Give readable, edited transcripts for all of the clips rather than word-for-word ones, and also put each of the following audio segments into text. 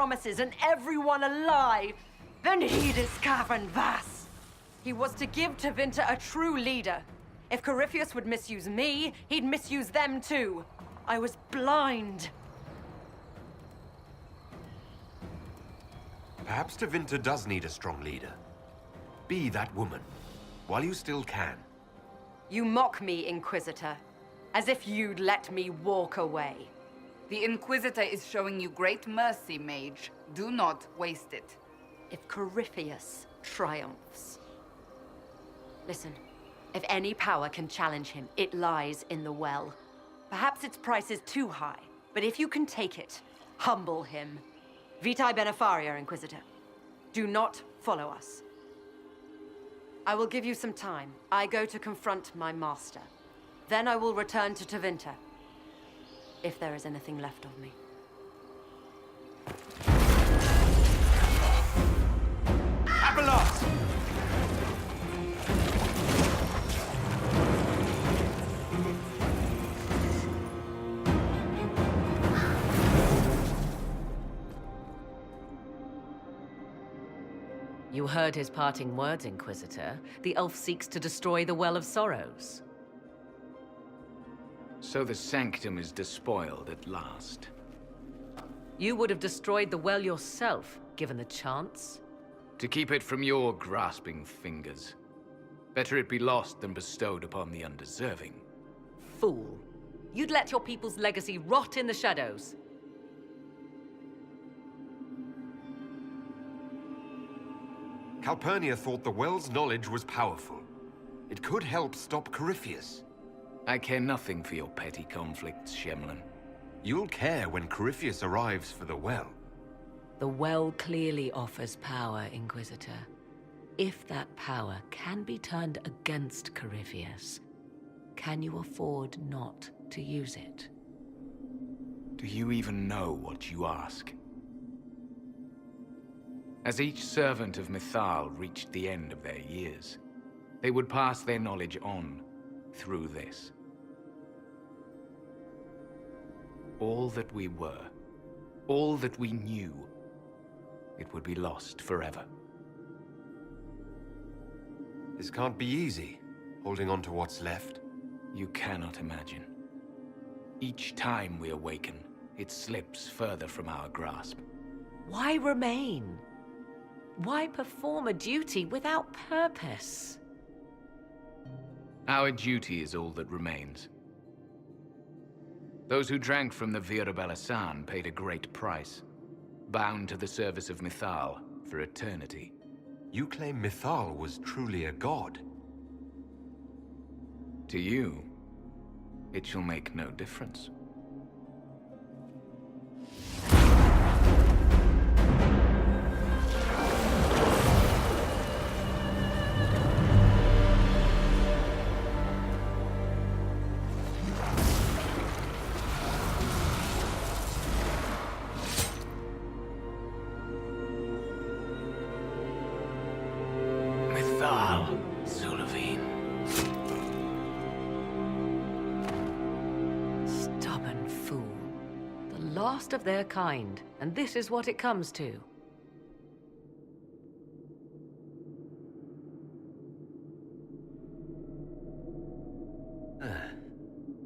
promises and everyone alive, then he'd is Kavin Vass. He was to give Tevinter a true leader. If Corypheus would misuse me, he'd misuse them too. I was blind. Perhaps Tevinter does need a strong leader. Be that woman, while you still can. You mock me, Inquisitor, as if you'd let me walk away. The Inquisitor is showing you great mercy, Mage. Do not waste it. If Corypheus triumphs. Listen, if any power can challenge him, it lies in the well. Perhaps its price is too high, but if you can take it, humble him. Vitae Benefaria, Inquisitor. Do not follow us. I will give you some time. I go to confront my master. Then I will return to Tevinter. If there is anything left of me. Abelard! You heard his parting words, Inquisitor. The elf seeks to destroy the Well of Sorrows. So the Sanctum is despoiled at last. You would have destroyed the well yourself, given the chance. To keep it from your grasping fingers. Better it be lost than bestowed upon the undeserving. Fool. You'd let your people's legacy rot in the shadows. Calpurnia thought the well's knowledge was powerful. It could help stop Corypheus. I care nothing for your petty conflicts, Shemlin. You'll care when Corypheus arrives for the well. The well clearly offers power, Inquisitor. If that power can be turned against Corypheus, can you afford not to use it? Do you even know what you ask? As each servant of Mythal reached the end of their years, they would pass their knowledge on through this. All that we were, all that we knew, it would be lost forever. This can't be easy, holding on to what's left. You cannot imagine. Each time we awaken, it slips further from our grasp. Why remain? Why perform a duty without purpose? Our duty is all that remains. Those who drank from the Vira Balasan paid a great price, bound to the service of Mythal for eternity. You claim Mythal was truly a god. To you, it shall make no difference. Stubborn fool. The last of their kind, and this is what it comes to.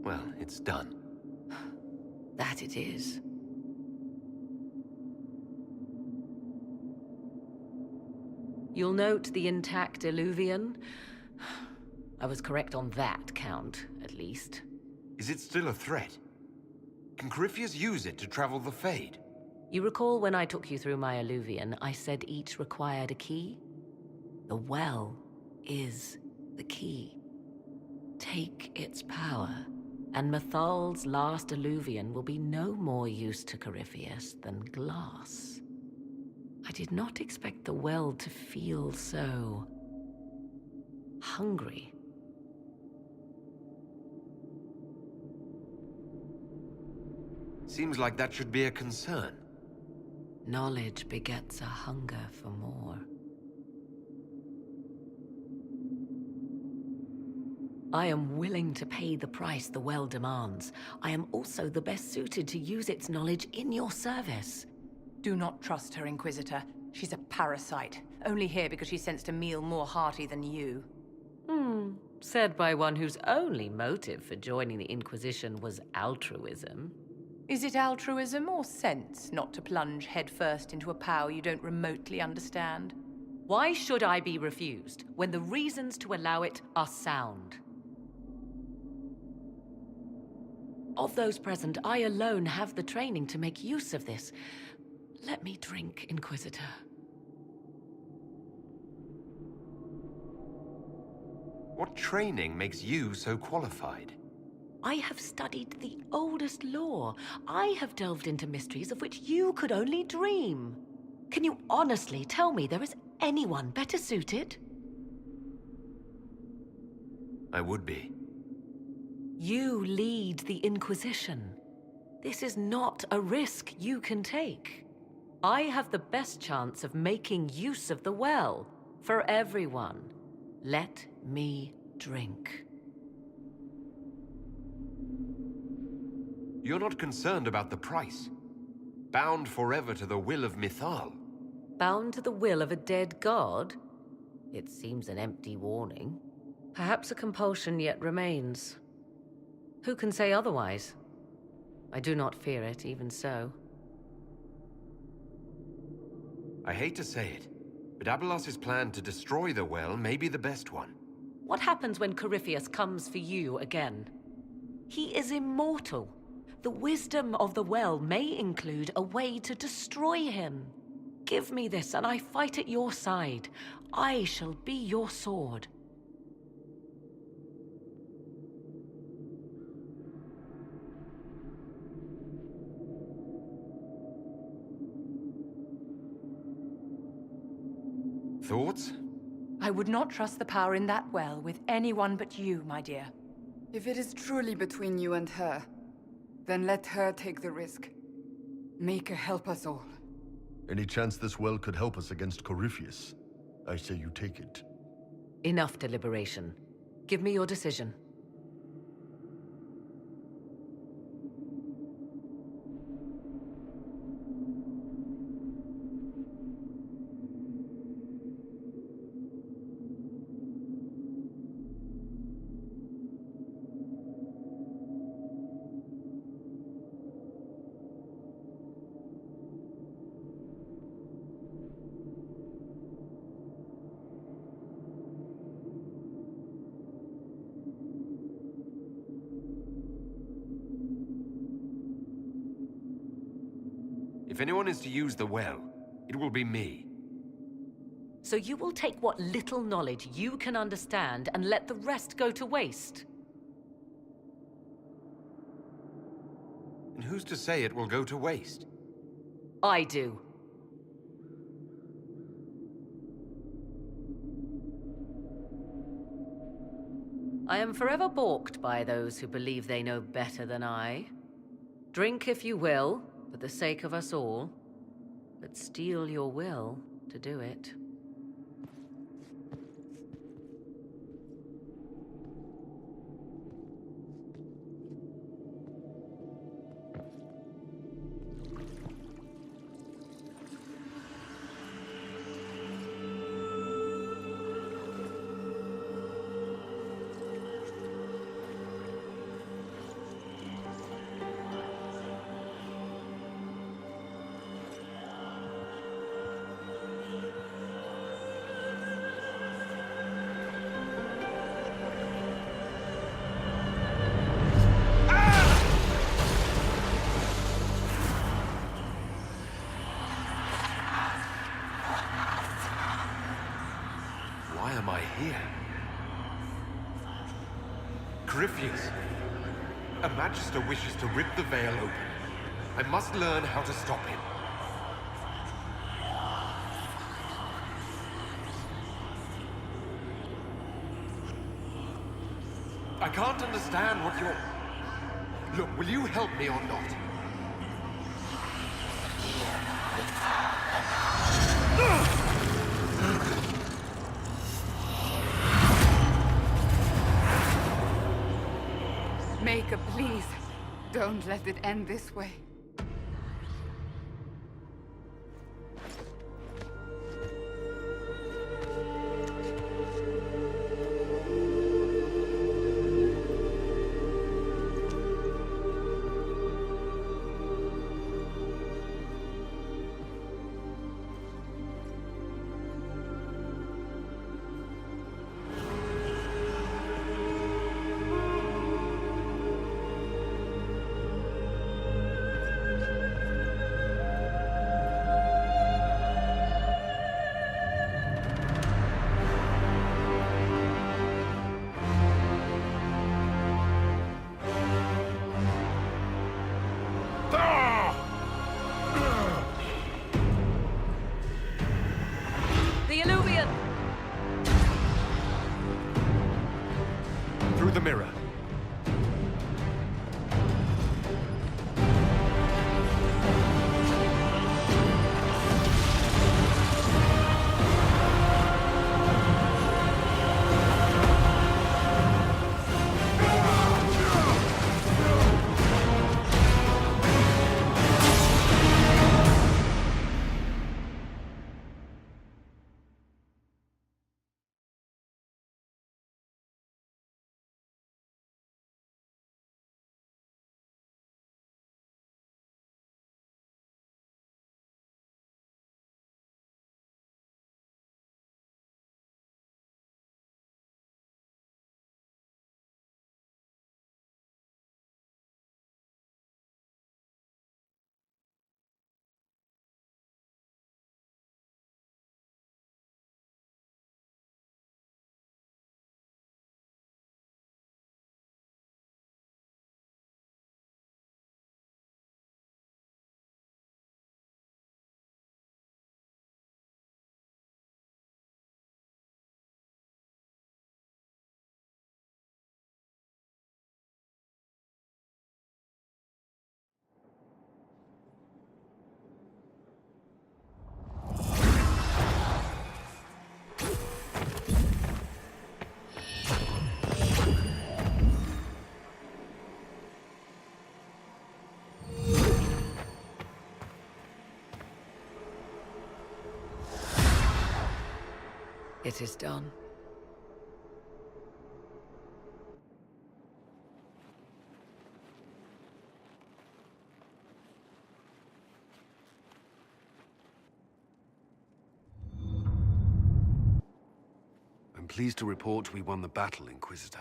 Well, it's done. That it is. You'll note the intact Illuvian. I was correct on that count, at least. Is it still a threat? Can Corypheus use it to travel the Fade? You recall when I took you through my Illuvian, I said each required a key? The well is the key. Take its power, and Mythal's last Illuvian will be no more use to Corypheus than glass. I did not expect the well to feel so hungry. Seems like that should be a concern. Knowledge begets a hunger for more. I am willing to pay the price the well demands. I am also the best suited to use its knowledge in your service. Do not trust her, Inquisitor. She's a parasite, only here because she sensed a meal more hearty than you. Said by one whose only motive for joining the Inquisition was altruism. Is it altruism or sense not to plunge headfirst into a power you don't remotely understand? Why should I be refused when the reasons to allow it are sound? Of those present, I alone have the training to make use of this. Let me drink, Inquisitor. What training makes you so qualified? I have studied the oldest lore. I have delved into mysteries of which you could only dream. Can you honestly tell me there is anyone better suited? I would be. You lead the Inquisition. This is not a risk you can take. I have the best chance of making use of the well for everyone. Let me drink. You're not concerned about the price. Bound forever to the will of Mythal. Bound to the will of a dead god? It seems an empty warning. Perhaps a compulsion yet remains. Who can say otherwise? I do not fear it, even so. I hate to say it, but Abelas's plan to destroy the well may be the best one. What happens when Corypheus comes for you again? He is immortal. The wisdom of the well may include a way to destroy him. Give me this, and I fight at your side. I shall be your sword. Thoughts? I would not trust the power in that well with anyone but you, my dear. If it is truly between you and her, then let her take the risk. Make her help us all. Any chance this well could help us against Corypheus? I say you take it. Enough deliberation. Give me your decision. If anyone is to use the well, it will be me. So you will take what little knowledge you can understand and let the rest go to waste? And who's to say it will go to waste? I do. I am forever balked by those who believe they know better than I. Drink if you will, for the sake of us all, but steel your will to do it. Why am I here? Corypheus! A Magister wishes to rip the veil open. I must learn how to stop him. I can't understand what you're... Look, will you help me or not? Maker, please, don't let it end this way. mirror. It is done. I'm pleased to report we won the battle, Inquisitor.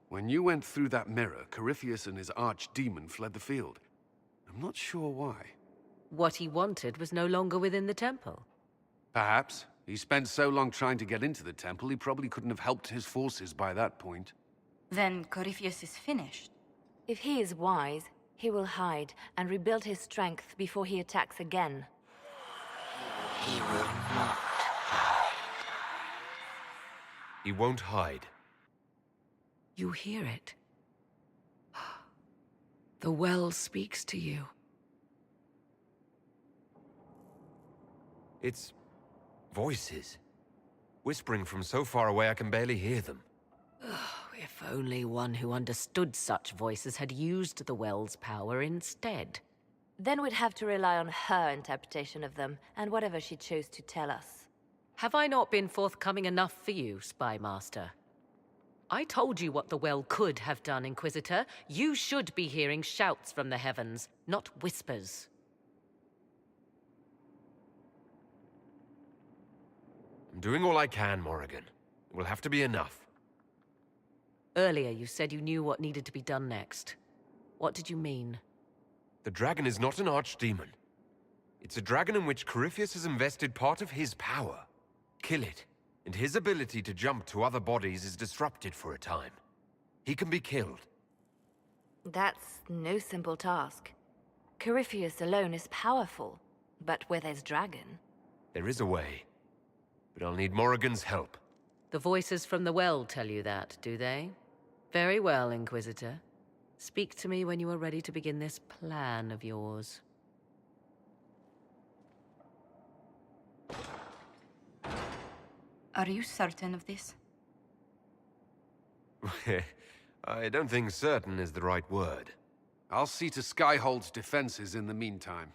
When you went through that mirror, Corypheus and his archdemon fled the field. I'm not sure why. What he wanted was no longer within the temple. Perhaps. He spent so long trying to get into the temple, he probably couldn't have helped his forces by that point. Then Corypheus is finished. If he is wise, he will hide and rebuild his strength before he attacks again. He will not. He won't hide. You hear it. The well speaks to you. It's voices. Whispering from so far away I can barely hear them. If only one who understood such voices had used the well's power instead. Then we'd have to rely on her interpretation of them, and whatever she chose to tell us. Have I not been forthcoming enough for you, Spy Master? I told you what the well could have done, Inquisitor. You should be hearing shouts from the heavens, not whispers. I'm doing all I can, Morrigan. It will have to be enough. Earlier you said you knew what needed to be done next. What did you mean? The dragon is not an archdemon. It's a dragon in which Corypheus has invested part of his power. Kill it, and his ability to jump to other bodies is disrupted for a time. He can be killed. That's no simple task. Corypheus alone is powerful, but where there's dragon... There is a way, but I'll need Morrigan's help. The voices from the well tell you that, do they? Very well, Inquisitor. Speak to me when you are ready to begin this plan of yours. Are you certain of this? I don't think certain is the right word. I'll see to Skyhold's defenses in the meantime.